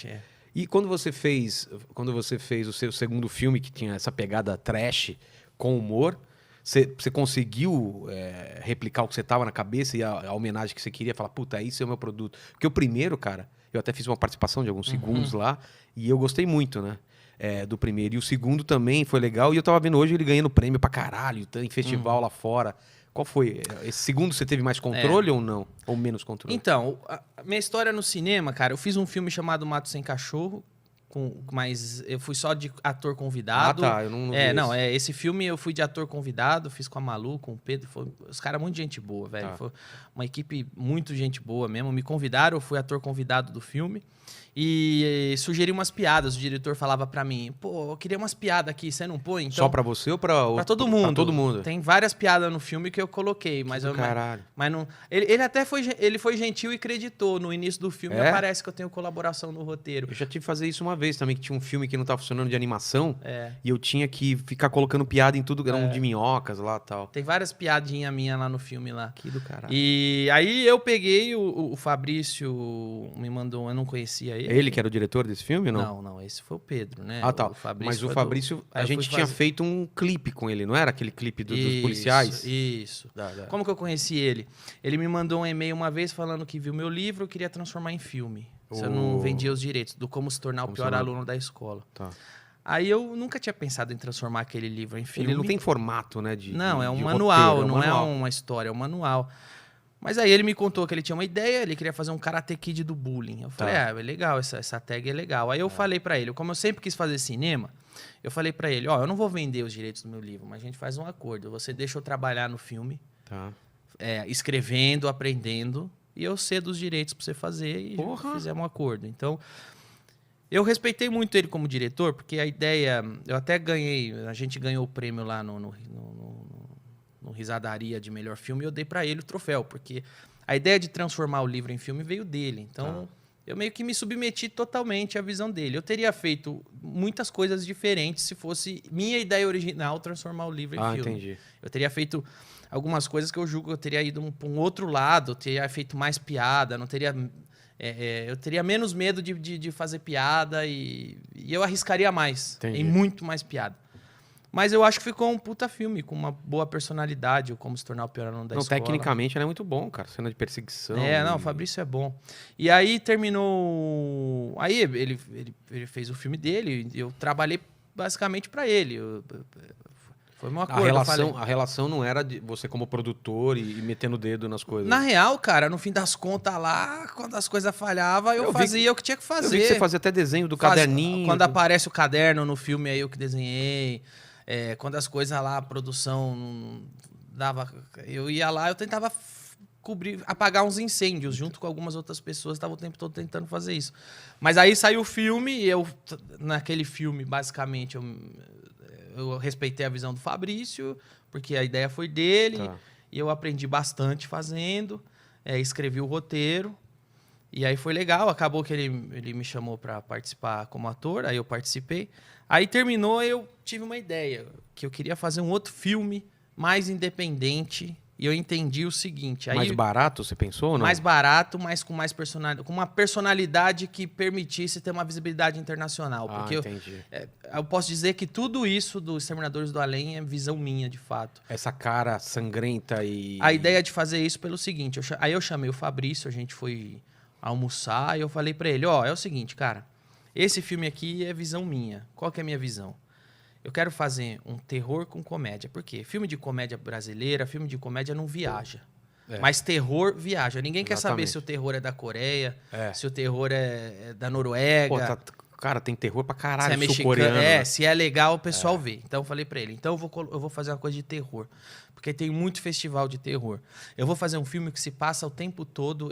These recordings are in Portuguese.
É. E quando você fez o seu segundo filme, que tinha essa pegada trash com humor, você conseguiu replicar o que você tava na cabeça e a homenagem que você queria? Falar, puta, esse é o meu produto. Porque o primeiro, cara, eu até fiz uma participação de alguns segundos lá e eu gostei muito, né? Do primeiro. E o segundo também foi legal. E eu tava vendo hoje ele ganhando prêmio pra caralho, em festival lá fora. Qual foi? Esse segundo você teve mais controle ou não? Ou menos controle? Então, a minha história no cinema, cara, eu fiz um filme chamado Mato Sem Cachorro, mas eu fui só de ator convidado. Ah, tá, eu não vi esse. Esse filme eu fui de ator convidado, fiz com a Malu, com o Pedro, os caras muito gente boa, velho. Tá. Foi uma equipe muito gente boa mesmo. Me convidaram, eu fui ator convidado do filme. E sugeri umas piadas. O diretor falava pra mim, pô, eu queria umas piadas aqui, você não põe? Então, Só pra você ou pra pra todo mundo. Pra todo mundo. Tem várias piadas no filme que eu coloquei, mas eu Caralho. mas não. Ele até foi gentil e acreditou. No início do filme aparece que eu tenho colaboração no roteiro. Eu já tive que fazer isso uma vez também, que tinha um filme que não tava funcionando de animação. É. E eu tinha que ficar colocando piada em tudo, eram de minhocas lá e tal. Tem várias piadinhas minhas lá no filme lá. Que do caralho. E aí eu peguei o Fabrício, me mandou, eu não conhecia ele. Ele que era o diretor desse filme ou não? Não, esse foi o Pedro, né? Ah, tá. O Fabrício Mas o foi Fabrício, Aí a eu fui gente tinha fazer- feito um clipe com ele, não era aquele clipe dos policiais? Isso. Da- Como que eu conheci ele? Ele me mandou um e-mail uma vez falando que viu meu livro e queria transformar em filme. Se eu não vendia os direitos, do como se tornar o pior aluno da escola. Tá. Aí eu nunca tinha pensado em transformar aquele livro em filme. Ele não tem formato, né? Não, é um de manual, roteiro, não é manual. uma história, é um manual. Mas aí ele me contou que ele tinha uma ideia, ele queria fazer um Karate Kid do bullying. Eu falei, é legal, essa tag é legal. Aí eu falei pra ele, como eu sempre quis fazer cinema, eu falei pra ele, eu não vou vender os direitos do meu livro, mas a gente faz um acordo. Você deixa eu trabalhar no filme, Tá. escrevendo, aprendendo, e eu cedo os direitos pra você fazer e fizemos um acordo. Então, eu respeitei muito ele como diretor, porque a ideia... Eu até ganhei... A gente ganhou o prêmio lá no Risadaria de melhor filme e eu dei pra ele o troféu, porque a ideia de transformar o livro em filme veio dele. Então, eu meio que me submeti totalmente à visão dele. Eu teria feito muitas coisas diferentes se fosse minha ideia original transformar o livro em filme. Entendi. Eu teria feito algumas coisas que eu julgo que eu teria ido pra um outro lado, eu teria feito mais piada, não teria... eu teria menos medo de fazer piada e eu arriscaria mais. Entendi. Em muito mais piada. Mas eu acho que ficou um puta filme, com uma boa personalidade, ou como se tornar o pior aluno da Não, escola. tecnicamente ele é muito bom, cara. Cena de perseguição. Não, o Fabrício é bom. E aí terminou... Aí ele fez o filme dele, eu trabalhei basicamente pra ele. Foi meu acordo. A relação não era de você como produtor e metendo o dedo nas coisas. Na real, cara, no fim das contas lá, quando as coisas falhavam, eu fazia o que tinha que fazer. Eu vi que você fazia até desenho do caderninho. Quando aparece o caderno no filme, aí eu que desenhei. Quando as coisas lá, a produção não dava... Eu ia lá, eu tentava apagar uns incêndios, junto com algumas outras pessoas, estava o tempo todo tentando fazer isso. Mas aí saiu o filme, e naquele filme, basicamente, eu respeitei a visão do Fabrício, porque a ideia foi dele, e eu aprendi bastante fazendo, escrevi o roteiro, e aí foi legal, acabou que ele me chamou para participar como ator, aí eu participei. Aí terminou, eu tive uma ideia, que eu queria fazer um outro filme mais independente, e eu entendi o seguinte... Mais barato, você pensou ou não? Mais barato, mas com mais personalidade, com uma personalidade que permitisse ter uma visibilidade internacional. Porque entendi. eu posso dizer que tudo isso dos Exterminadores do Além é visão minha, de fato. Essa cara sangrenta e... A ideia de fazer isso pelo seguinte, aí eu chamei o Fabrício, a gente foi almoçar, e eu falei pra ele, é o seguinte, cara, esse filme aqui é visão minha. Qual que é a minha visão? Eu quero fazer um terror com comédia. Por quê? Filme de comédia brasileira, filme de comédia não viaja. Mas terror viaja. Ninguém quer saber se o terror é da Coreia, se o terror é da Noruega. Pô, cara, tem terror pra caralho, se é mexicano, sul-coreano. se é legal, o pessoal vê. Então eu falei pra ele, então eu vou fazer uma coisa de terror. Porque tem muito festival de terror. Eu vou fazer um filme que se passa o tempo todo...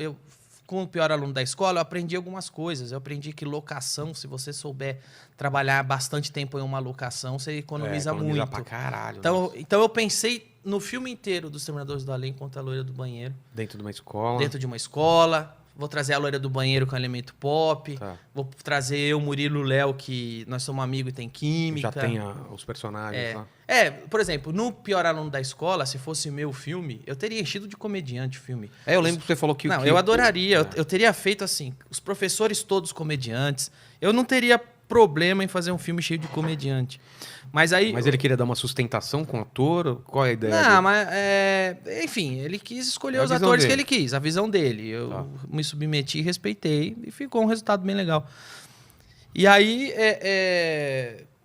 Com o pior aluno da escola, eu aprendi algumas coisas. Eu aprendi que locação, se você souber trabalhar bastante tempo em uma locação, você economiza muito. Pra caralho. Então eu pensei no filme inteiro dos Exterminadores do Além contra a Loira do Banheiro. Dentro de uma escola. Dentro de uma escola. vou trazer a loira do banheiro com elemento pop, Tá. vou trazer eu, Murilo, Léo, que nós somos amigos e tem química. Já tem os personagens lá. Por exemplo, no Pior Aluno da Escola, se fosse meu filme, eu teria enchido de comediante o filme. Eu lembro que você falou que... Não, eu adoraria. Eu teria feito assim, os professores todos comediantes. Eu não teria problema em fazer um filme cheio de comediante. Mas aí... Mas ele queria dar uma sustentação com o ator? Qual é a ideia dele? Não, mas... enfim, ele quis escolher os atores que ele quis. A visão dele. Eu me submeti, respeitei. E ficou um resultado bem legal. E aí...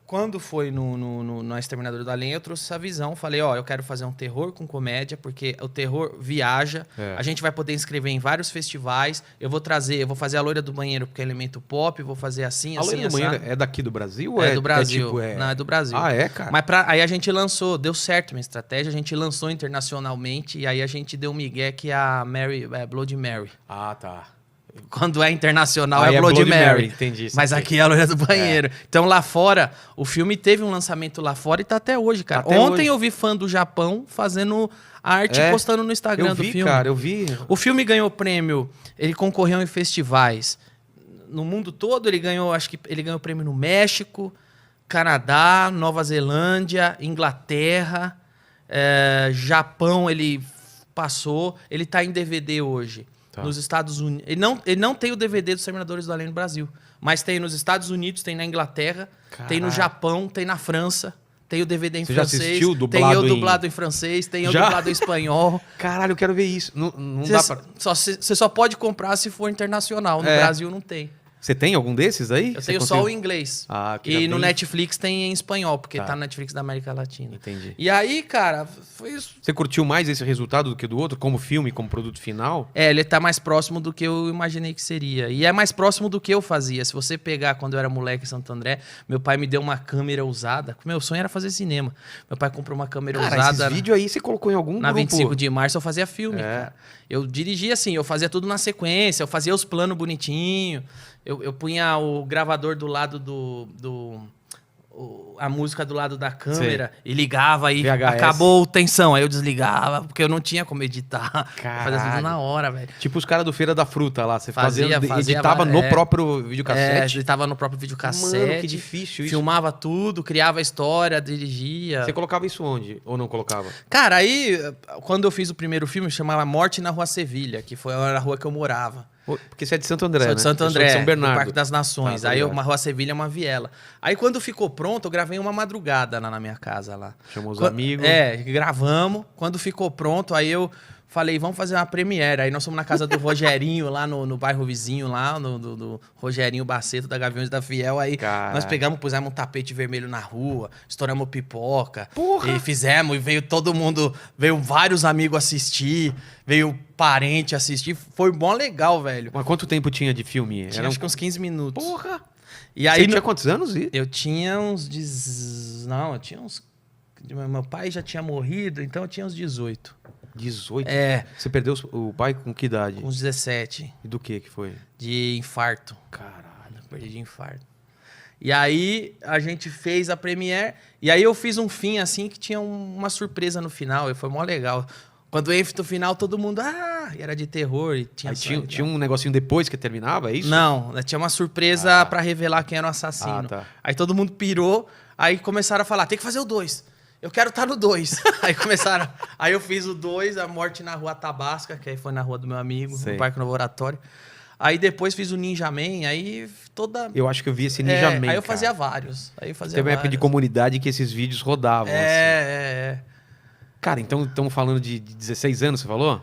Quando foi no Exterminador do Além, eu trouxe essa visão. Falei, eu quero fazer um terror com comédia, porque o terror viaja. A gente vai poder inscrever em vários festivais. Eu vou fazer a loira do banheiro, porque é elemento pop. Vou fazer assim, a loira do banheiro é daqui do Brasil? Ou é do Brasil. Não, é do Brasil. Ah, é, cara? Mas aí a gente lançou, deu certo a minha estratégia. A gente lançou internacionalmente. E aí a gente deu um migué que é a Bloody Mary. Ah, tá. Quando é internacional é Bloody Mary. Entendi. Mas aqui é a loira do banheiro. Então lá fora, o filme teve um lançamento lá fora e tá até hoje, cara. Ontem eu vi fã do Japão fazendo arte e postando no Instagram do filme. Eu vi. O filme ganhou prêmio, ele concorreu em festivais no mundo todo. Ele ganhou, acho que ele ganhou prêmio no México, Canadá, Nova Zelândia, Inglaterra, Japão. Ele passou. Ele tá em DVD hoje. Tá. Nos Estados Unidos. Ele não tem o DVD dos Exterminadores do Além no Brasil. Mas tem nos Estados Unidos, tem na Inglaterra, tem no Japão, tem na França. Tem o DVD em francês. Já assistiu dublado tem eu dublado em francês, tem eu dublado em espanhol. Caralho, eu quero ver isso. Não dá pra... Você só pode comprar se for internacional. No Brasil não tem. Você tem algum desses aí? Eu tenho só o inglês. E no tem... Netflix tem em espanhol, porque tá no Netflix da América Latina. Entendi. E aí, cara, foi isso. Você curtiu mais esse resultado do que do outro, como filme, como produto final? Ele tá mais próximo do que eu imaginei que seria. E é mais próximo do que eu fazia. Se você pegar quando eu era moleque em Santo André, meu pai me deu uma câmera usada. Meu sonho era fazer cinema. Meu pai comprou uma câmera usada. Esse vídeo aí você colocou em algum Na grupo? 25 de março eu fazia filme, cara. Eu dirigia assim, eu fazia tudo na sequência, eu fazia os planos bonitinho. Eu punha o gravador do lado a música do lado da câmera e ligava aí, acabou tensão. Aí eu desligava, porque eu não tinha como editar. Fazia tudo na hora, velho. Tipo os caras do Feira da Fruta lá, você editava no próprio videocassete? Editava no próprio videocassete. Mano, que difícil isso. Filmava tudo, criava a história, dirigia. Você colocava isso onde? Ou não colocava? Cara, aí, quando eu fiz o primeiro filme, chamava Morte na Rua Sevilha, que foi a rua que eu morava. Porque você é de Santo André, Sou de Santo André, de São Bernardo. do Parque das Nações. Aí uma Rua Sevilha é uma viela. Aí quando ficou pronto, eu gravei uma madrugada lá na minha casa. Lá. Chamou os amigos. Gravamos. Quando ficou pronto, aí eu falei, vamos fazer uma premiere. Aí nós fomos na casa do Rogerinho, lá no bairro vizinho, lá, do Rogerinho Baceto, da Gaviões da Fiel. Aí nós pusemos um tapete vermelho na rua, estouramos pipoca. E fizemos, e veio todo mundo, veio vários amigos assistir, veio parente assistir. Foi bom, legal, velho. Mas quanto tempo tinha de filme? Acho que uns 15 minutos. Porra! E aí, você tinha quantos anos? Eu tinha uns... Não, eu tinha uns... Meu pai já tinha morrido, então eu tinha uns 18. 18? Você perdeu o pai com que idade? Com uns 17. E do que foi? De infarto. Caralho. Perdi de infarto. E aí a gente fez a premiere. E aí eu fiz um fim assim que tinha uma surpresa no final. E foi mó legal. Quando eu entro no final, todo mundo... E era de terror. E tinha um negocinho depois que terminava, é isso? Não, tinha uma surpresa pra revelar quem era o assassino. Tá. Aí todo mundo pirou. Aí começaram a falar, tem que fazer o 2. Eu quero estar no 2. Aí começaram... Aí eu fiz o 2, a Morte na Rua Tabasca, que aí foi na rua do meu amigo, no Parque Novo Oratório. Aí depois fiz o Ninja Man, aí toda... Eu acho que eu vi esse Ninja Man, aí eu fazia vários. Teve uma época de comunidade que esses vídeos rodavam. Cara, então estamos falando de 16 anos, você falou?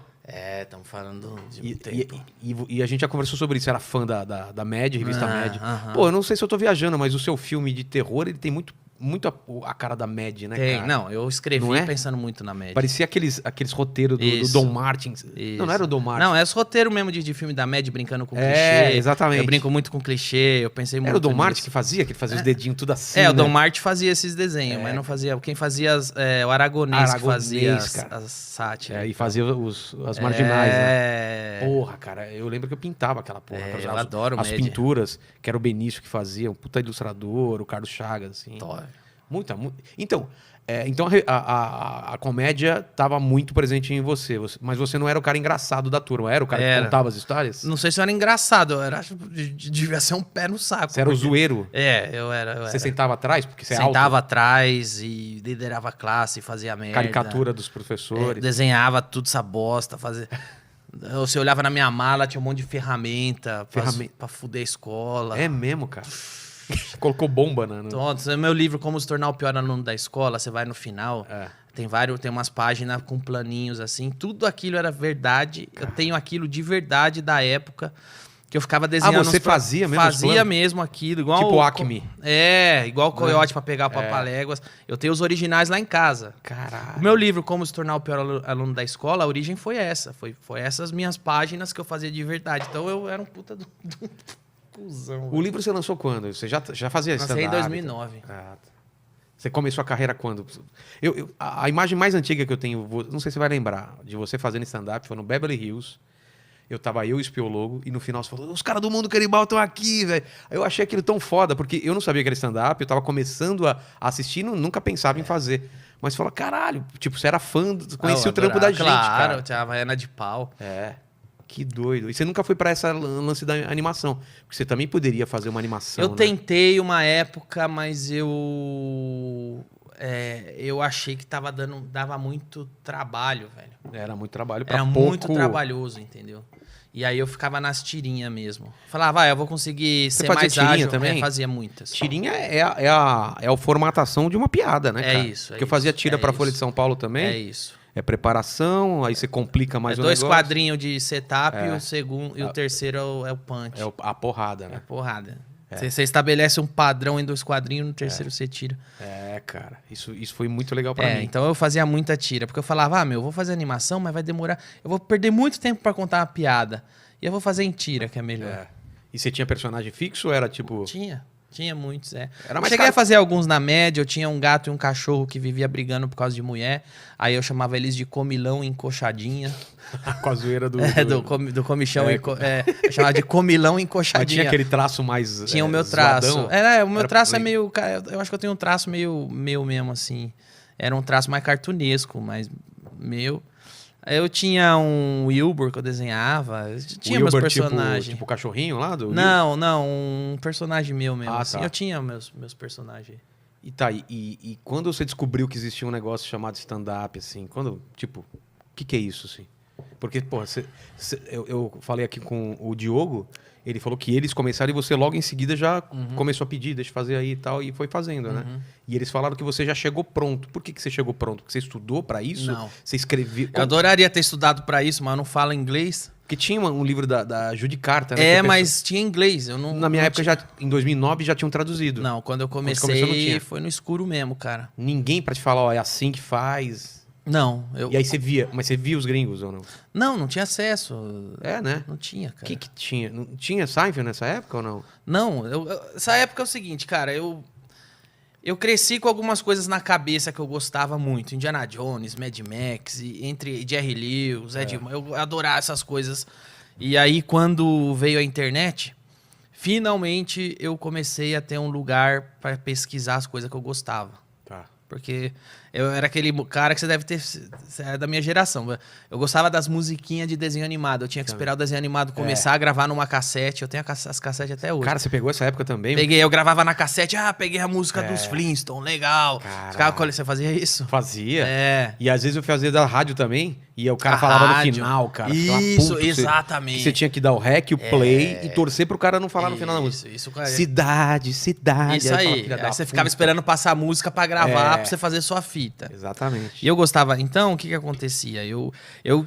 Estamos falando de tempo. E a gente já conversou sobre isso, era fã da Mad, revista Mad. Pô, eu não sei se eu tô viajando, mas o seu filme de terror, ele tem muito a cara da Mad, né, cara? Não, eu escrevi pensando muito na Mad. Parecia aqueles roteiros do Don Martin. Isso. Não era o Don Martin. Não, é os roteiros mesmo de filme da Mad, brincando com clichê. Exatamente. Eu brinco muito com clichê, eu pensei muito Era o Don Martin que fazia os dedinhos tudo assim, o Don Martin fazia esses desenhos, mas não fazia... Quem fazia o Aragonês que fazia as sátiras. E fazia as marginais, né? Porra, cara, eu lembro que eu pintava aquela porra. Eu adoro as pinturas, que era o Benício que fazia, um puta ilustrador, o Carlos Chagas, assim. Então, a comédia estava muito presente em você, mas você não era o cara engraçado da turma, era o cara que contava as histórias? Não sei se eu era engraçado, eu era, devia ser um pé no saco. Você era o zoeiro? Eu era. Você sentava atrás, porque você é alto? Sentava atrás e liderava a classe, fazia merda. Caricatura dos professores. Desenhava tudo essa bosta, fazia... Você olhava na minha mala, tinha um monte de ferramenta pra fuder a escola. É mesmo, cara? Colocou bomba, né? Então, meu livro, Como se tornar o pior aluno da escola, você vai no final, tem umas páginas com planinhos assim, tudo aquilo era verdade. Eu tenho aquilo de verdade da época que eu ficava desenhando. Você fazia mesmo? Fazia mesmo aquilo, igual tipo Acme. Igual o Coyote pra pegar o Papaléguas. Eu tenho os originais lá em casa. Caralho. O meu livro, Como se tornar o pior aluno da escola, a origem foi essa. Foi essas minhas páginas que eu fazia de verdade. Então eu era um puta do cuzão. O livro você lançou quando? Você já fazia stand-up? Lancei em 2009. Você começou a carreira quando? A imagem mais antiga que eu tenho, não sei se você vai lembrar, de você fazendo stand-up foi no Beverly Hills. Eu e o Espiologo, e no final você falou, os caras do Mundo Canibal estão aqui, velho. Eu achei aquilo tão foda, porque eu não sabia que era stand-up, eu tava começando a assistir, nunca pensava em fazer. Mas você falou, caralho, tipo, você era fã, conhecia o trampo da gente, cara. Claro, tinha a Havaiana de pau. Que doido. E você nunca foi pra essa lance da animação, porque você também poderia fazer uma animação, Eu tentei uma época, mas eu achei que dava muito trabalho, velho. Era muito trabalho pra Era pouco... muito trabalhoso, entendeu? E aí eu ficava nas tirinhas mesmo. Falava, eu vou conseguir ser mais ágil. Também? Fazia muitas. Tirinha é a formatação de uma piada, né, cara? Isso. Porque eu fazia tira pra Folha de São Paulo também. É isso. É preparação, aí você complica mais o dois negócio. quadrinhos de setup e o segundo e o terceiro é o punch. É a porrada, né? É a porrada. Você estabelece um padrão em 2 quadrinhos, no terceiro você tira. Cara. Isso foi muito legal pra mim. Então eu fazia muita tira, porque eu falava, eu vou fazer animação, mas vai demorar. Eu vou perder muito tempo pra contar uma piada. E eu vou fazer em tira, que é melhor. E você tinha personagem fixo ou era tipo... Tinha muitos, Era mais Cheguei a fazer alguns na média, eu tinha um gato e um cachorro que vivia brigando por causa de mulher. Aí eu chamava eles de comilão e encoxadinha. Com a zoeira do... do comichão. Eu chamava de comilão e encoxadinha. Mas tinha aquele traço mais Tinha o meu traço. zoadão? O meu traço é meio... Eu acho que eu tenho um traço meio meu mesmo, assim. Era um traço mais cartunesco, mais meu. Eu tinha um Wilbur que eu desenhava. Tinha meus personagens. Tipo o cachorrinho lá do... Não, um personagem meu mesmo. Assim. Tá. Eu tinha meus personagens. E tá, e quando você descobriu que existia um negócio chamado stand-up, assim, quando, tipo, o que é isso, assim? Porque, porra, eu falei aqui com o Diogo, ele falou que eles começaram e você logo em seguida já começou a pedir, deixa eu fazer aí e tal, e foi fazendo, né? E eles falaram que você já chegou pronto. Por que você chegou pronto? Porque você estudou pra isso? Não. Você escreveu... Eu adoraria ter estudado pra isso, mas eu não falo inglês. Porque tinha um livro da Judy Carter, né? Mas tinha inglês. Eu não, na minha época, em 2009, já tinham traduzido. Não, quando eu comecei, foi no escuro mesmo, cara. Ninguém pra te falar, é assim que faz... Não. E aí você via, mas você via os gringos ou não? Não tinha acesso. Né? Não tinha, cara. O que tinha? Não tinha Seinfeld nessa época ou não? Não, essa época é o seguinte, cara, eu cresci com algumas coisas na cabeça que eu gostava muito. Indiana Jones, Mad Max, entre Jerry Lewis, eu adorava essas coisas. E aí, quando veio a internet, finalmente eu comecei a ter um lugar para pesquisar as coisas que eu gostava. Tá. Porque eu era aquele cara que você deve ter... Você é da minha geração. Eu gostava das musiquinhas de desenho animado. Eu tinha que esperar o desenho animado começar a gravar numa cassete. Eu tenho as cassetes até hoje. Cara, você pegou essa época também? Peguei, eu gravava na cassete. Peguei a música dos Flintstones, legal. Você fazia isso? Fazia. E às vezes eu fazia da rádio também. E o cara falava no final, cara. Isso, exatamente. Que você tinha que dar o rec, o play e torcer pro cara não falar no final da música. Cidade. Isso aí. Aí você ficava esperando passar a música pra gravar, pra você fazer sua fita. Exatamente. E eu gostava. Então, o que acontecia? Eu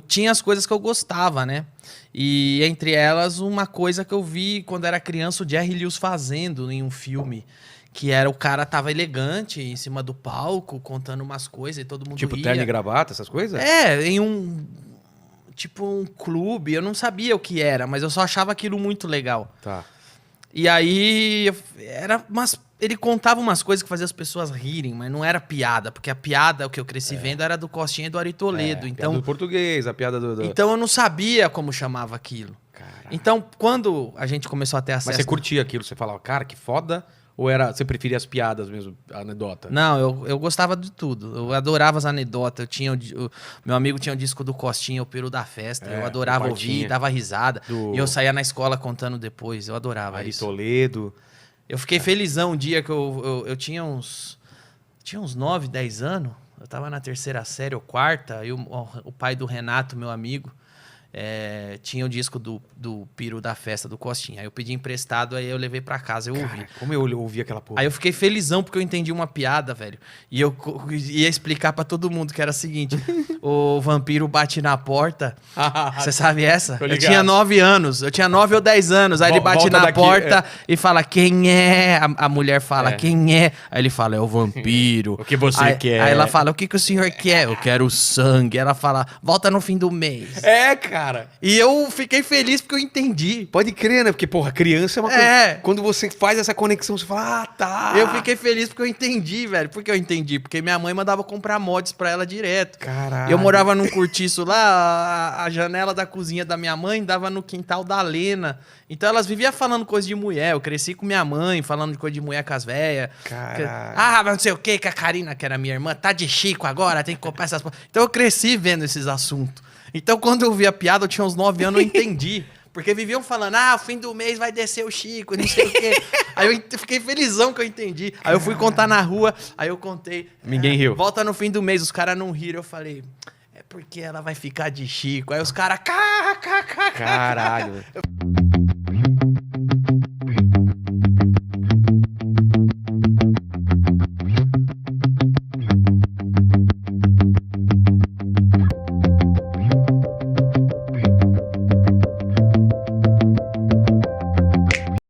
tinha as coisas que eu gostava, né? E entre elas, uma coisa que eu vi quando era criança, o Jerry Lewis fazendo em um filme. Que era o cara tava elegante em cima do palco, contando umas coisas e todo mundo tipo ria. terno e gravata, essas coisas? Em um clube. Eu não sabia o que era, mas eu só achava aquilo muito legal. Tá. E aí, ele contava umas coisas que faziam as pessoas rirem, mas não era piada, porque a piada, o que eu cresci vendo, era do Costinha e do Ari Toledo. Então, piada do português, a piada do... Então eu não sabia como chamava aquilo. Caraca. Então, quando a gente começou a ter acesso... Mas você curtia aquilo, você falava, cara, que foda, Ou você preferia as piadas mesmo, a anedota? Não, eu gostava de tudo. Eu adorava as anedotas. Meu amigo tinha o disco do Costinha, o Peru da Festa. Eu adorava ouvir, dava risada. E eu saía na escola contando depois. Eu adorava Ari isso. Toledo. Eu fiquei felizão um dia que eu tinha uns 9, 10 anos. Eu tava na 3ª série ou 4ª. E o pai do Renato, meu amigo, tinha o disco do Peru da Festa do Costinha. Aí eu pedi emprestado, aí eu levei pra casa, eu ouvi. Como eu ouvi aquela porra. Aí eu fiquei felizão porque eu entendi uma piada, velho. E eu ia explicar pra todo mundo que era o seguinte: o vampiro bate na porta. Você sabe essa? Eu tinha 9 anos. Eu tinha 9 ou 10 anos. Aí ele bate na porta e fala: quem é? A mulher fala: quem é? Aí ele fala: é o vampiro. O que você quer? Aí ela fala: o que o senhor quer? Eu quero sangue. Ela fala: volta no fim do mês. Cara. E eu fiquei feliz porque eu entendi. Pode crer, né? Porque, porra, criança é uma coisa... Quando você faz essa conexão, você fala, tá. Eu fiquei feliz porque eu entendi, velho. Por que eu entendi? Porque minha mãe mandava comprar mods pra ela direto. Caralho. Eu morava num cortiço lá, a janela da cozinha da minha mãe dava no quintal da Lena. Então elas viviam falando coisa de mulher. Eu cresci com minha mãe, falando de coisa de mulher com as velhas. Caralho. Mas não sei o que, que a Karina, que era minha irmã, tá de Chico agora, tem que comprar essas... Então eu cresci vendo esses assuntos. Então, quando eu vi a piada, eu tinha uns 9 anos, eu entendi. Porque viviam falando, fim do mês vai descer o Chico, não sei o quê. Aí eu fiquei felizão que eu entendi. Aí eu fui contar na rua, aí eu contei. Ninguém riu. Volta no fim do mês, os caras não riram. Eu falei, é porque ela vai ficar de Chico. Aí os caras, Caralho.